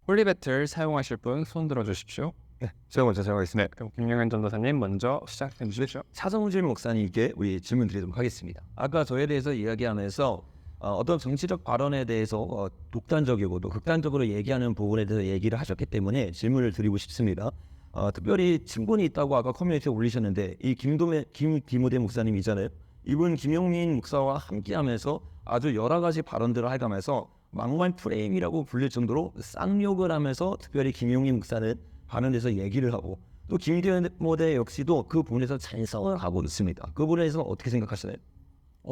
홀리배틀 사용하실 분 손 들어주십시오. 네, 제가 먼저 사용하겠습니다. 그럼 김용현 전도사님 먼저 시작해 주십시오. 차성질 목사님께 우리 질문 드리도록 하겠습니다. 아까 저에 대해서 이야기하면서 어떤 정치적 발언에 대해서 독단적이고 또 극단적으로 얘기하는 부분에 대해서 얘기를 하셨기 때문에 질문을 드리고 싶습니다. 특별히 친분이 있다고 아까 커뮤니티에 올리셨는데 이 김디모데 목사님이잖아요. 이분 김용민 목사와 함께하면서 아주 여러 가지 발언들을 해가면서 막말 프레임이라고 불릴 정도로 쌍욕을 하면서 특별히 김용민 목사는 발언에서 얘기를 하고 또 김디모데 역시도 그 부분에서 찬성을 하고 있습니다. 그 부분에서 어떻게 생각하시나요?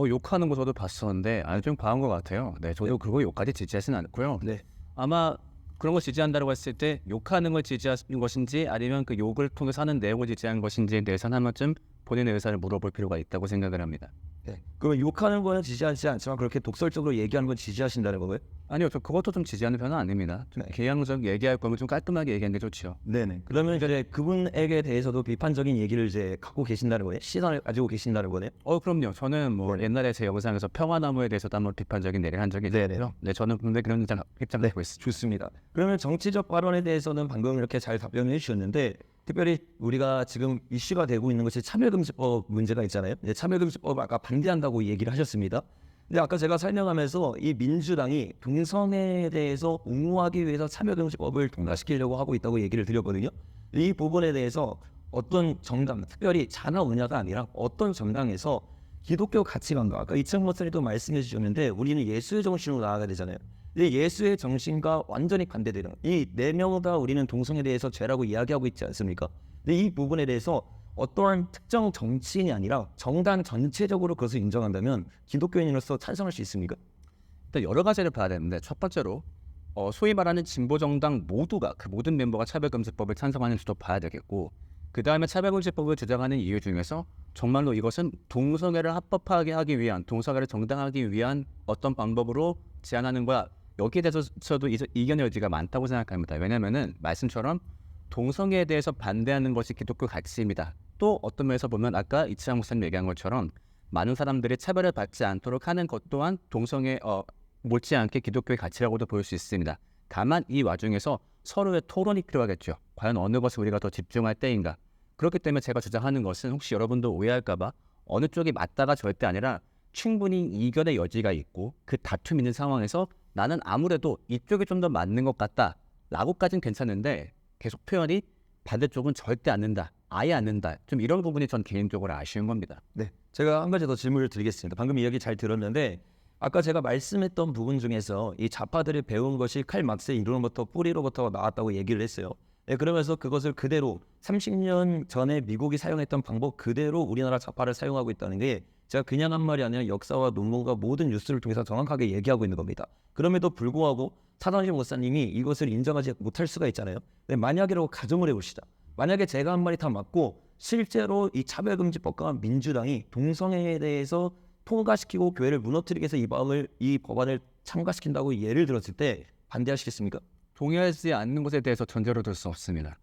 욕하는 거 저도 봤었는데 좀 과한 것 같아요. 네, 저도 그거 욕까지 지지하지는 않고요. 네. 아마 그런 거 지지한다고 했을 때 욕하는 걸 지지하는 것인지 아니면 그 욕을 통해서 하는 내용을 지지하는 것인지에 대해서는 한 번쯤 본인의 의사를 물어볼 필요가 있다고 생각을 합니다. 네. 그럼 욕하는 거는 지지하지 않지만 그렇게 독설적으로 얘기하는 건 지지하신다는 거예요? 아니요, 저 그것도 좀 지지하는 편은 아닙니다. 좀 개양적 얘기할 거면 좀 깔끔하게 얘기하는 게 좋죠. 네네. 그러면 이제 그분에게 대해서도 비판적인 얘기를 이제 갖고 계신다는 거예요? 시선을 가지고 계신다는 거네요? 그럼요. 저는 뭐 네. 옛날에 제 영상에서 평화나무에 대해서도 한번 비판적인 얘기를 한 적이 네네. 있고요. 네, 저는 근데 그런 입장을 갖고 있습니다. 좋습니다. 그러면 정치적 발언에 대해서는 방금 이렇게 잘 답변을 해주셨는데 특별히 우리가 지금 이슈가 되고 있는 것이 차별금지법 문제가 있잖아요. 이제 차별금지법 아까 반대한다고 얘기를 하셨습니다. 근데 아까 제가 설명하면서 이 민주당이 동성애에 대해서 옹호하기 위해서 차별금지법을 통과시키려고 하고 있다고 얘기를 드렸거든요. 이 부분에 대해서 어떤 정당, 특별히 자나 우냐가 아니라 어떤 정당에서 기독교 가치관과 아까 이창호 목사님도 말씀해 주셨는데 우리는 예수의 정신으로 나아가야 되잖아요. 근데 예수의 정신과 완전히 반대되는 이 네 명 다 우리는 동성애에 대해서 죄라고 이야기하고 있지 않습니까? 근데 이 부분에 대해서 어떠한 특정 정치인이 아니라 정당 전체적으로 그것을 인정한다면 기독교인으로서 찬성할 수 있습니까? 일단 여러 가지를 봐야 되는데 첫 번째로 소위 말하는 진보 정당 모두가 그 모든 멤버가 차별금지법을 찬성하는지도 봐야 되겠고 그 다음에 차별금지법을 주장하는 이유 중에서 정말로 이것은 동성애를 합법화하게 하기 위한 동성애를 정당화하기 위한 어떤 방법으로 제안하는 거야. 여기에 대해서도 이견의 여지가 많다고 생각합니다. 왜냐하면은 말씀처럼 동성애에 대해서 반대하는 것이 기독교 가치입니다. 또 어떤 면에서 보면 아까 이치영 목사님 얘기한 것처럼 많은 사람들이 차별을 받지 않도록 하는 것 또한 동성애 못지않게 기독교의 가치라고도 볼 수 있습니다. 다만 이 와중에서 서로의 토론이 필요하겠죠. 과연 어느 것을 우리가 더 집중할 때인가. 그렇기 때문에 제가 주장하는 것은 혹시 여러분도 오해할까 봐 어느 쪽이 맞다가 절대 아니라 충분히 이견의 여지가 있고 그 다툼 있는 상황에서 나는 아무래도 이쪽이 좀 더 맞는 것 같다 라고까지는 괜찮은데 계속 표현이 반대쪽은 절대 않는다, 아예 않는다. 좀 이런 부분이 전 개인적으로 아쉬운 겁니다. 네. 제가 한 가지 더 질문을 드리겠습니다. 방금 이야기 잘 들었는데 아까 제가 말씀했던 부분 중에서 이 좌파들이 배운 것이 칼 막스의 이론부터 뿌리로부터 나왔다고 얘기를 했어요. 네, 그러면서 그것을 그대로 30년 전에 미국이 사용했던 방법 그대로 우리나라 좌파를 사용하고 있다는 게 제가 그냥 한 말이 아니라 역사와 논문과 모든 뉴스를 통해서 정확하게 얘기하고 있는 겁니다. 그럼에도 불구하고 차단식 목사님이 이것을 인정하지 못할 수가 있잖아요. 근데 만약이라고 가정을 해봅시다. 만약에 제가 한 말이 다 맞고 실제로 이 차별금지법과 민주당이 동성애에 대해서 통과시키고 교회를 무너뜨리기 위해서 이 법안을 참가시킨다고 예를 들었을 때 반대하시겠습니까? 동의하지 않는 것에 대해서 전제로 둘 수 없습니다.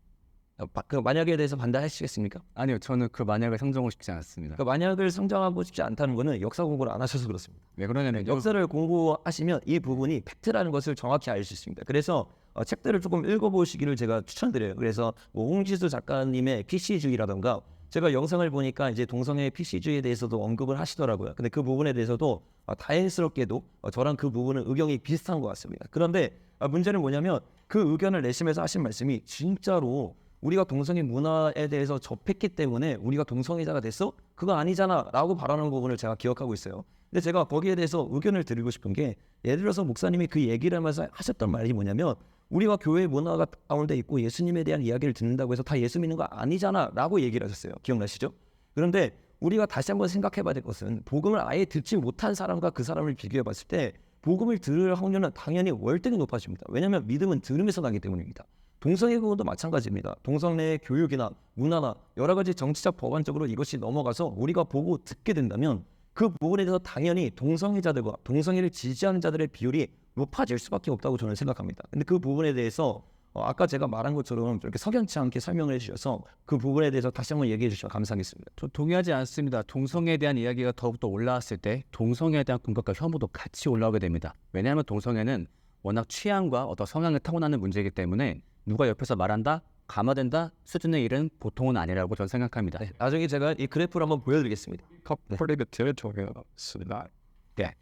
그 만약에 대해서 반대하시겠습니까? 아니요, 저는 그 만약을 상정하고 싶지 않습니다. 그 만약을 성장하고 싶지 않다는 것은 역사 공부를 안 하셔서 그렇습니다. 왜 그러냐면 역사를 공부하시면 이 부분이 팩트라는 것을 정확히 알 수 있습니다. 그래서 책들을 조금 읽어보시기를 제가 추천드려요. 그래서 뭐 홍지수 작가님의 PC주의라던가 제가 영상을 보니까 이제 동성애 PC주의에 대해서도 언급을 하시더라고요. 근데 그 부분에 대해서도 다행스럽게도 저랑 그 부분은 의견이 비슷한 것 같습니다. 그런데 문제는 뭐냐면 그 의견을 내시면서 하신 말씀이 진짜로 우리가 동성애 문화에 대해서 접했기 때문에 우리가 동성애자가 됐어? 그거 아니잖아 라고 발언하는 부분을 제가 기억하고 있어요. 근데 제가 거기에 대해서 의견을 드리고 싶은 게 예를 들어서 목사님이 그 얘기를 하면서 하셨던 말이 뭐냐면 우리가 교회 문화가 가운데 있고 예수님에 대한 이야기를 듣는다고 해서 다 예수 믿는 거 아니잖아 라고 얘기를 하셨어요. 기억나시죠? 그런데 우리가 다시 한번 생각해 봐야 될 것은 복음을 아예 듣지 못한 사람과 그 사람을 비교해 봤을 때 복음을 들을 확률은 당연히 월등히 높아집니다. 왜냐하면 믿음은 들음에서 나기 때문입니다. 동성애 부분도 마찬가지입니다. 동성애 교육이나 문화나 여러 가지 정치적 법안적으로 이것이 넘어가서 우리가 보고 듣게 된다면 그 부분에 대해서 당연히 동성애자들과 동성애를 지지하는 자들의 비율이 높아질 수밖에 없다고 저는 생각합니다. 근데 그 부분에 대해서 아까 제가 말한 것처럼 이렇게 석연치 않게 설명을 해주셔서 그 부분에 대해서 다시 한번 얘기해 주시면 감사하겠습니다. 저 동의하지 않습니다. 동성애에 대한 이야기가 더욱더 올라왔을 때 동성애에 대한 공격과 혐오도 같이 올라오게 됩니다. 왜냐하면 동성애는 워낙 취향과 어떤 성향을 타고나는 문제이기 때문에 누가 옆에서 말한다, 감화된다 수준의 일은 보통은 아니라고 저는 생각합니다. 네, 나중에 제가 이 그래프를 한번 보여드리겠습니다. 컴플리트 정했습니다. 네.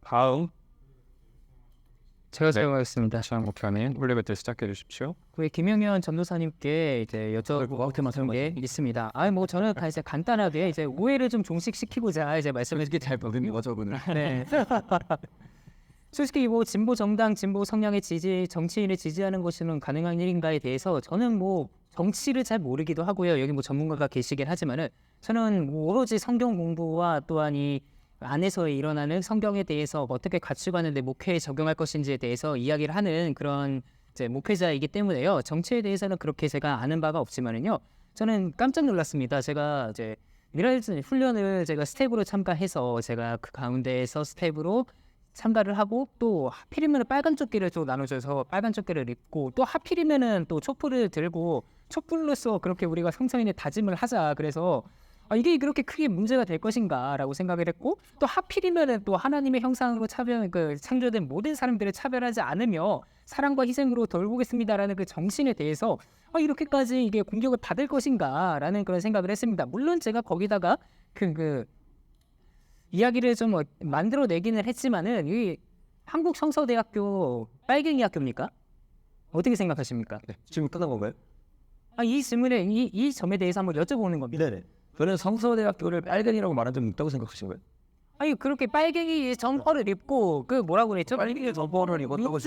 다음 제가 네. 사용하겠습니다. 시장 목표님 홀리베트 시작해 주십시오. 우리 김영현 전도사님께 이제 여쭤볼 게 있습니다. 뭐 저는 이제 간단하게 이제 오해를 좀 종식시키고자 이제 말씀드리게 될 거거든요. 저분을. 네. 솔직히 뭐 진보 정당, 진보 성향의 지지, 정치인을 지지하는 것은 가능한 일인가에 대해서 저는 뭐 정치를 잘 모르기도 하고요. 여기 뭐 전문가가 계시긴 하지만은 저는 뭐 오로지 성경 공부와 또한 이 안에서 일어나는 성경에 대해서 어떻게 가치관을 내 목회에 적용할 것인지에 대해서 이야기를 하는 그런 이제 목회자이기 때문에요. 정치에 대해서는 그렇게 제가 아는 바가 없지만은요. 저는 깜짝 놀랐습니다. 제가 이제 미라일즈 훈련을 제가 스텝으로 참가해서 제가 그 가운데에서 스텝으로 참가를 하고 또 하필이면 빨간 조끼를 또 나눠줘서 빨간 조끼를 입고 또 하필이면은 또 촛불을 들고 촛불로서 그렇게 우리가 성서인의 다짐을 하자. 그래서 이게 그렇게 크게 문제가 될 것인가라고 생각을 했고 또 하필이면은 또 하나님의 형상으로 창조된 모든 사람들을 차별하지 않으며 사랑과 희생으로 돌보겠습니다라는 그 정신에 대해서 이렇게까지 이게 공격을 받을 것인가라는 그런 생각을 했습니다. 물론 제가 거기다가 그 이야기를 좀 만들어내기는 했지만은 이 한국 성서대학교 빨갱이 학교입니까? 어떻게 생각하십니까? 네, 지금 끝난 건가요? 이 질문에 이 점에 대해서 한번 여쭤보는 겁니다. 네네. 저는 성서대학교를 빨갱이라고 말한 적이 있다고 생각하신 거예요? 그렇게 빨갱이 점퍼를 입고 그 뭐라고 그랬죠? 빨갱이 점퍼를 입었다고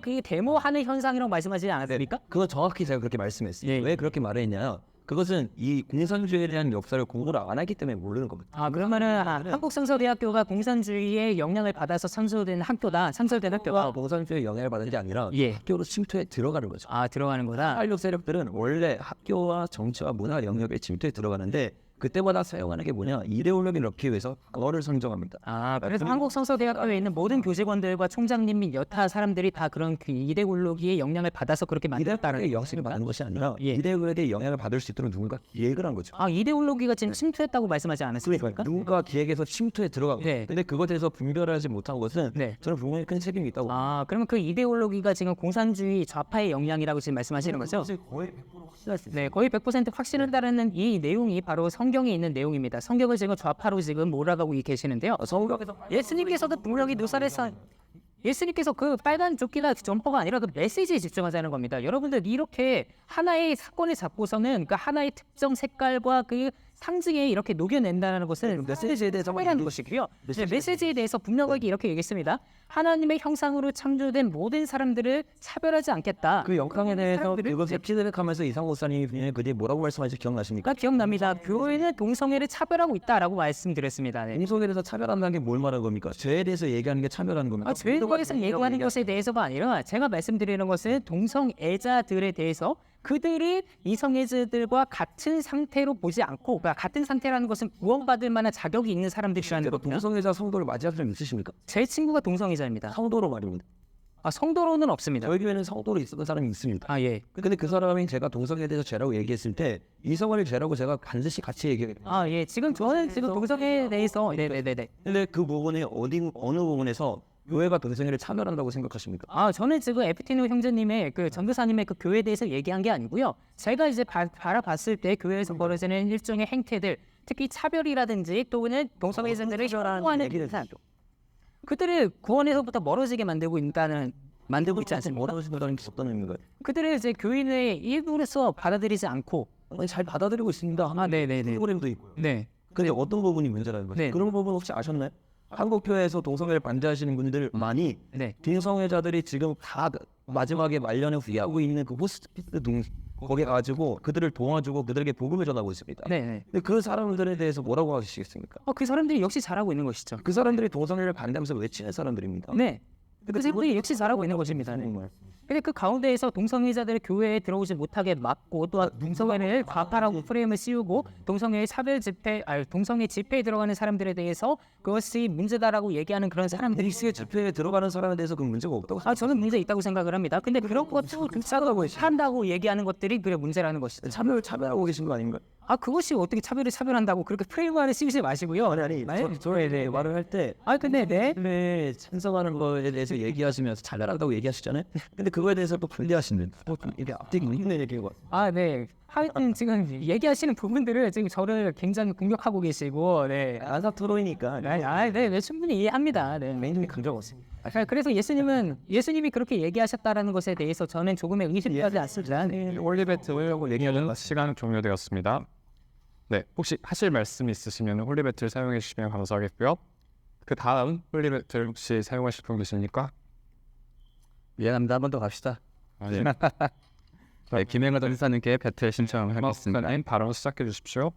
그 데모하는 현상이라고 말씀하시지 않았습니까? 그건 정확히 제가 그렇게 말씀했어요. 예. 왜 그렇게 말했냐? 그것은 이 공산주의에 대한 역사를 공부를 안 하기 때문에 모르는 겁니다. 그러면은 한국성서대학교가 공산주의의 영향을 받아서 창설된 학교다. 창설된 학교가 공산주의의 영향을 받은 게 아니라 예. 학교로 침투해 들어가는 거죠. 들어가는 거다. 한력 세력들은 원래 학교와 정치와 문화 영역에 침투해 들어가는데 그때마다 사용하는 게 뭐냐? 이데올로기를 넣기 위해서 그거를 선정합니다. 그래서 한국성서대학교에 있는 모든 교직원들과 총장님 및 여타 사람들이 다 그런 그 이데올로기의 영향을 받아서 그렇게 만들었다는 이데올로기의 영향을 받는 것이 아니라 예. 이데올로기의 영향을 받을 수 있도록 누군가 기획을 한 거죠. 이데올로기가 지금 침투했다고 말씀하지 않았습니까? 누군가 기획해서 침투해 들어가고 네. 근데 그것에 대해서 분별하지 못한 것은 네. 저는 분명히 큰 책임이 있다고 그러면 그 이데올로기가 지금 공산주의 좌파의 영향이라고 지금 말씀하시는 거죠? 거의 100% 확실할 수 있어요. 네, 거의 100% 확신한다는 이 내용이 바로 성경에 있는 내용입니다. 성경을 지금 좌파로 지금 몰아가고 계시는데요. 성경에서 예수님께서도 분명히 묘사를 예수님께서 그 빨간 조끼나 점퍼가 아니라 그 메시지에 집중하자는 겁니다. 여러분들 이렇게 하나의 사건을 잡고서는 그 하나의 특정 색깔과 그 상징에 이렇게 녹여낸다는 것은 메시지에 대해서 말하는 것이고요. 메시지에 대해서 분명하게 이렇게 얘기했습니다. 하나님의 형상으로 창조된 모든 사람들을 차별하지 않겠다. 그 영광에 대해서 사람들을- 그것을 피드백하면서 이상 목사님이 그뒤 뭐라고 말씀하신지 기억나십니까? 기억납니다. 교회는 동성애를 차별하고 있다라고 말씀드렸습니다. 네. 동성에 대해서 차별한다는 게 뭘 말하는 겁니까? 죄에 대해서 얘기하는 게 차별하는 겁니까? 죄에 대해서 얘기하는 것에 대해서가 아니라 제가 말씀드리는 것은 동성애자들에 대해서 그들이 이성애자들과 같은 상태로 보지 않고 같은 상태라는 것은 구원받을 만한 자격이 있는 사람들이라는 겁니다. 동성애자 성도를 맞이할 수 있으십니까? 제 친구가 동성애자입니다. 성도로 말입니다. 성도로는 없습니다. 저희 교회는 성도로 있었던 사람이 있습니다. 예. 근데 그 사람이 제가 동성애에 대해서 죄라고 얘기했을 때 이성을 죄라고 제가 반드시 같이 얘기해요. 예. 지금 저는 지금 동성애에 대해서 네네네. 근데 그 부분에 어느 부분에서 교회가 동성애를 차별한다고 생각하십니까? 저는 지금 에피티노 형제님의 그 전도사님의 그 교회에 대해서 얘기한 게 아니고요. 제가 이제 바라봤을 때 교회에서 벌어지는 일종의 행태들, 특히 차별이라든지 또는 동성애자들을 혐오하는 행사, 그들을 구원에서부터 멀어지게 만들고 있지 않습니까? 뭐라고 생각하는 게 없다는 의미가 그들을 이제 교인의 일부로서 받아들이지 않고 잘 받아들이고 있습니다. 네네네. 프로그램도 있고요. 네. 근데 어떤 부분이 문제라는 거죠? 네. 그런 부분 혹시 아셨나요? 한국 교회에서 동성애를 반대하시는 분들 많이 네. 동성애자들이 지금 다 마지막에 말년에 후회하고 있는 그 호스피스 거기에 가지고 그들을 도와주고 그들에게 복음을 전하고 있습니다. 네. 근데 그 사람들에 대해서 뭐라고 하시겠습니까? 그 사람들이 역시 잘하고 있는 것이죠. 그 사람들이 동성애를 반대하면서 외치는 사람들입니다. 네. 그 사람들이 역시 잘하고 있는 것입니다. 네. 정말. 근데 그 가운데에서 동성애자들을 교회에 들어오지 못하게 막고 또한 동성애를 과파라고 프레임을 씌우고 동성애 동성애 집회에 들어가는 사람들에 대해서 그것이 문제다라고 얘기하는 그런 사람들이 그리스의 집회에 들어가는 사람에 대해서 그 문제가 없다고 저는 문제 있다고 생각을 합니다. 근데 그런 것도 한다고 얘기하는 것들이 그게 문제라는 것이죠. 차별하고 계신 거 아닌가요? 아 그것이 어떻게 차별한다고 그렇게 프레임화를 씌우지 마시고요. 아니 저에 말을 할 때 아 근데 네. 네, 찬성하는 거에 대해서 얘기하시면서 잘나간다고 얘기하시잖아요. 근데 그거에 대해서 또 반대하시는 이게 앞뒤가 있는 얘기고. 아 네. 하여튼 지금 얘기하시는 부분들을 지금 저를 굉장히 공격하고 계시고 네. 안사 토론이니까 네, 충분히 이해합니다. 네. 메인이 강조가 없습니다. 그래서 예수님이 그렇게 얘기하셨다라는 것에 대해서 저는 조금의 의심하지 않습니다. 네. 홀리배틀을 얘기하는 시간 종료되었습니다. 네, 혹시 하실 말씀 있으시면 홀리배틀 사용해 주시면 감사하겠고요. 그 다음 홀리배틀 혹시 사용하실 분 계십니까? 미안합니다. 한 번 더 갑시다. 아, 예. 네, 김행하 전사님께 배틀 신청하겠습니다. 마스터님 발언 시작해 주십시오.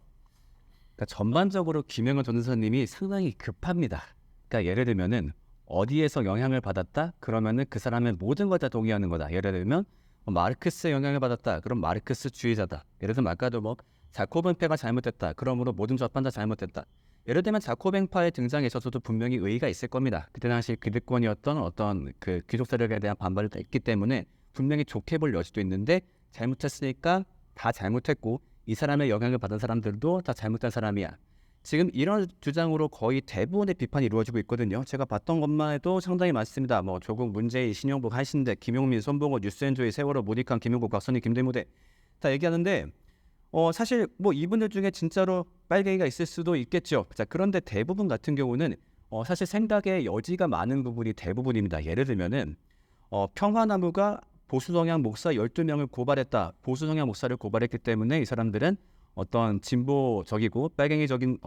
그러니까 전반적으로 김행하 전사님이 상당히 급합니다. 그러니까 예를 들면은 어디에서 영향을 받았다? 그러면은 그 사람의 모든 걸 다 동의하는 거다. 예를 들면 마르크스의 영향을 받았다. 그럼 마르크스주의자다. 예를 들면 아까도 뭐 자코벤파가 잘못됐다. 그러므로 모든 좌판 다 잘못됐다. 예를 들면 자코벤파의 등장에 있어서도 분명히 의의가 있을 겁니다. 그때 당시 기득권이었던 어떤 그 귀족 세력에 대한 반발이 있기 때문에 분명히 좋게 볼 여지도 있는데 잘못했으니까 다 잘못했고 이 사람의 영향을 받은 사람들도 다 잘못된 사람이야. 지금 이런 주장으로 거의 대부분의 비판이 이루어지고 있거든요. 제가 봤던 것만 해도 상당히 많습니다. 뭐 조국, 문재인, 신영복, 한신대, 김용민, 손봉호, 뉴스엔조이, 세월호, 모니칸, 김용국, 박선희, 김대무대 다 얘기하는데 사실 뭐 이분들 중에 진짜로 빨갱이가 있을 수도 있겠죠. 자, 그런데 대부분 같은 경우는 사실 생각의 여지가 많은 부분이 대부분입니다. 예를 들면은 평화나무가 보수성향 목사 12명을 고발했다. 보수성향 목사를 고발했기 때문에 이 사람들은 어떤 진보적이고 빨갱이적인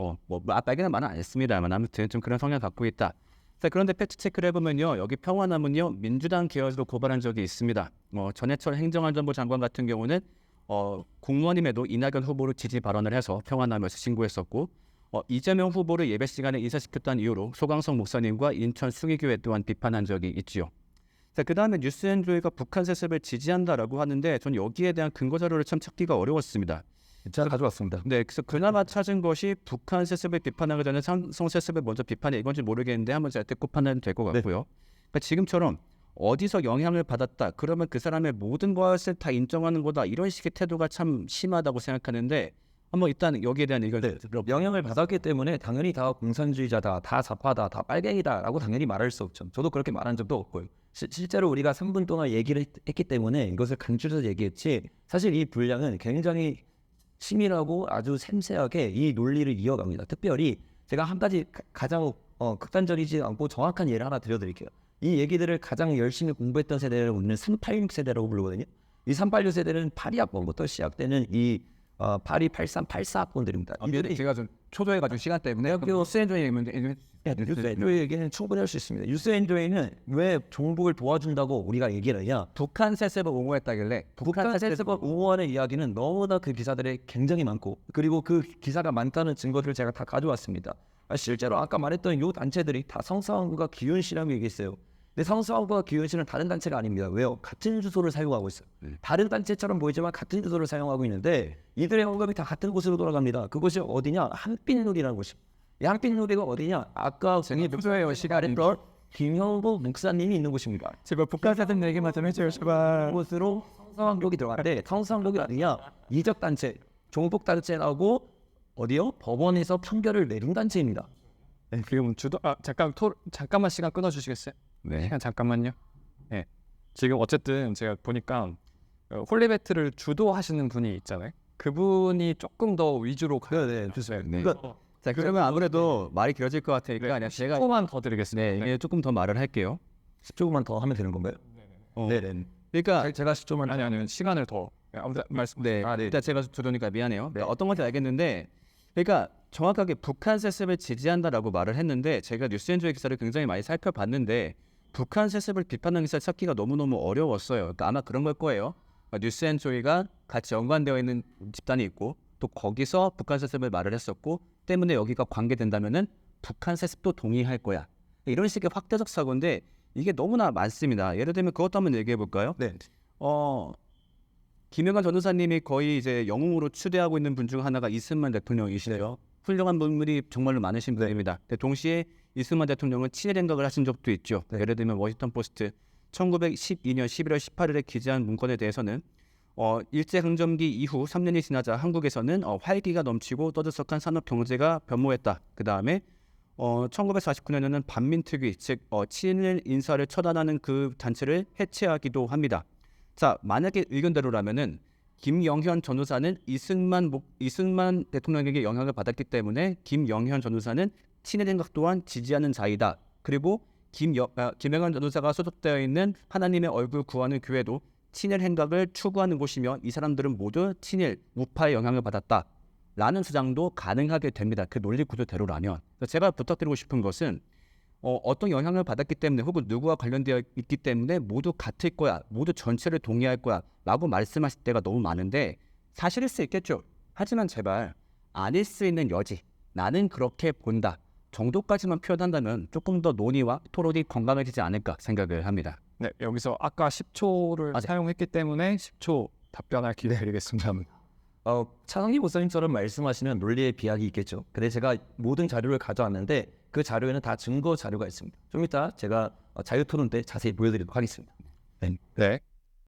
빨갱이는 말은 안 했습니다만 아무튼 좀 그런 성향을 갖고 있다. 자, 그런데 팩트 체크를 해보면요, 여기 평화나무는요 민주당 계열로 고발한 적이 있습니다. 전해철 행정안전부 장관 같은 경우는 국무원임에도 이낙연 후보를 지지 발언을 해서 평화나무에서 신고했었고 이재명 후보를 예배 시간에 인사시켰다는 이유로 소강성 목사님과 인천 숭의교회 또한 비판한 적이 있지요. 자, 그 다음에 뉴스엔조이가 북한 세습을 지지한다라고 하는데 전 여기에 대한 근거 자료를 참 찾기가 어려웠습니다. 제가 가져왔습니다. 네, 그래서 그나마 찾은 것이 북한 세습을 비판하기 전에 삼성 세습을 먼저 비판해 이건지 모르겠는데 한번 제가 듣고 판단이 될 것 같고요. 그러니까 지금처럼 어디서 영향을 받았다 그러면 그 사람의 모든 것을 다 인정하는 거다 이런 식의 태도가 참 심하다고 생각하는데 한번 일단 여기에 대한 의견을 영향을 받았기 때문에 당연히 다 공산주의자다, 다 좌파다, 다 빨갱이다라고 당연히 말할 수 없죠. 저도 그렇게 말한 적도 없고요. 실제로 우리가 3분 동안 얘기를 했기 때문에 이것을 강조해서 얘기했지 사실 이 분량은 굉장히 치밀하고 아주 섬세하게 이 논리를 이어갑니다. 특별히 제가 한 가지 가장 극단적이지 않고 정확한 예를 하나 들려드릴게요. 이 얘기들을 가장 열심히 공부했던 세대를 우리는 386 세대라고 부르거든요. 이 386 세대는 82학번부터 시작되는 이 82, 83, 84학번들입니다. 이들이 제가 좀 초조해가지고 시간 때문에 뉴스엔조이 얘기면 뉴스엔조이 얘기는 충분히 할 수 있습니다. 뉴스엔조이는 왜 종북을 도와준다고 우리가 얘기를 하냐? 북한 세습을 옹호했다길래 북한 세습을 옹호하는 이야기는 너무나 그 기사들이 굉장히 많고 그리고 그 기사가 많다는 증거들을 제가 다 가져왔습니다. 실제로 아까 말했던 이 단체들이 다 성서왕국과 기윤씨라고 얘기했어요. 근데 성서왕국과 기윤씨는 다른 단체가 아닙니다. 왜요? 같은 주소를 사용하고 있어요. 다른 단체처럼 보이지만 같은 주소를 사용하고 있는데 이들의 언급이 다 같은 곳으로 돌아갑니다. 그곳이 어디냐? 한빛누리라는 곳입니다. 이 한빛누리가 어디냐? 아까 생이 누구예요? 시간이 김형복 목사님이 있는 곳입니다. 제발 북한 세습 얘기만 좀 해줘요. 제발. 곳으로 성서왕국이 들어갔는데 성서왕국이 아니냐? 이적 단체, 종북 단체라고 어디요? 법원에서 판결을 내린 단체입니다. 네, 그리고 잠깐만 시간 끊어주시겠어요? 네. 시간 잠깐만요. 네, 지금 어쨌든 제가 보니까 홀리배틀을 주도하시는 분이 있잖아요. 그분이 조금 더 위주로 네, 좋습니다. 네. 그러니까 자, 그러면 아무래도 말이 길어질 것 같으니까 그냥 제가 10초만 더 드리겠습니다. 네, 이게 조금 더 말을 할게요. 10초만 더 하면 되는 건가요? 네. 그러니까 제가 10초만 아니 시간을 더 아무튼 말씀. 네, 일단 제가 들으니까 미안해요. 그러니까 어떤 건지 알겠는데, 그러니까 정확하게 북한 세습을 지지한다라고 말을 했는데 제가 뉴스엔조이 기사를 굉장히 많이 살펴봤는데 북한 세습을 비판하는 기사를 찾기가 너무너무 어려웠어요. 그러니까 아마 그런 걸 거예요. 그러니까 뉴스엔조이가 같이 연관되어 있는 집단이 있고 또 거기서 북한 세습을 말을 했었고 때문에 여기가 관계된다면은 북한 세습도 동의할 거야. 이런 식의 확대적 사고인데 이게 너무나 많습니다. 예를 들면 그것도 한번 얘기해 볼까요? 네. 김영환 전도사님이 거의 이제 영웅으로 추대하고 있는 분 중 하나가 이승만 대통령이시죠. 훌륭한 분들이 정말로 많으신 분입니다. 근데 동시에 이승만 대통령은 친일 행각을 하신 적도 있죠. 예를 들면 워싱턴 포스트 1912년 11월 18일에 기재한 문건에 대해서는 일제강점기 이후 3년이 지나자 한국에서는 활기가 넘치고 떠들썩한 산업 경제가 변모했다. 그 다음에 1949년에는 반민특위, 즉 친일 인사를 처단하는 그 단체를 해체하기도 합니다. 자, 만약에 의견대로라면은 김영현 전우사는 이승만 대통령에게 영향을 받았기 때문에 김영현 전우사는 친일 행각 또한 지지하는 자이다. 그리고 김영현 전우사가 소속되어 있는 하나님의 얼굴 구하는 교회도 친일 행각을 추구하는 곳이며 이 사람들은 모두 친일 우파의 영향을 받았다. 라는 주장도 가능하게 됩니다. 그 논리 구조대로라면. 제가 부탁드리고 싶은 것은 어떤 영향을 받았기 때문에 혹은 누구와 관련되어 있기 때문에 모두 같을 거야, 모두 전체를 동의할 거야 라고 말씀하실 때가 너무 많은데 사실일 수 있겠죠. 하지만 제발 아닐 수 있는 여지, 나는 그렇게 본다 정도까지만 표현한다면 조금 더 논의와 토론이 건강해지지 않을까 생각을 합니다. 네, 여기서 아까 10초를 네. 사용했기 때문에 10초 답변할 기회 드리겠습니다. 차성기 목사님처럼 말씀하시는 논리의 비약이 있겠죠. 근데 제가 모든 자료를 가져왔는데 그 자료에는 다 증거 자료가 있습니다. 좀 이따 제가 자유토론 때 자세히 보여드리도록 하겠습니다. 네,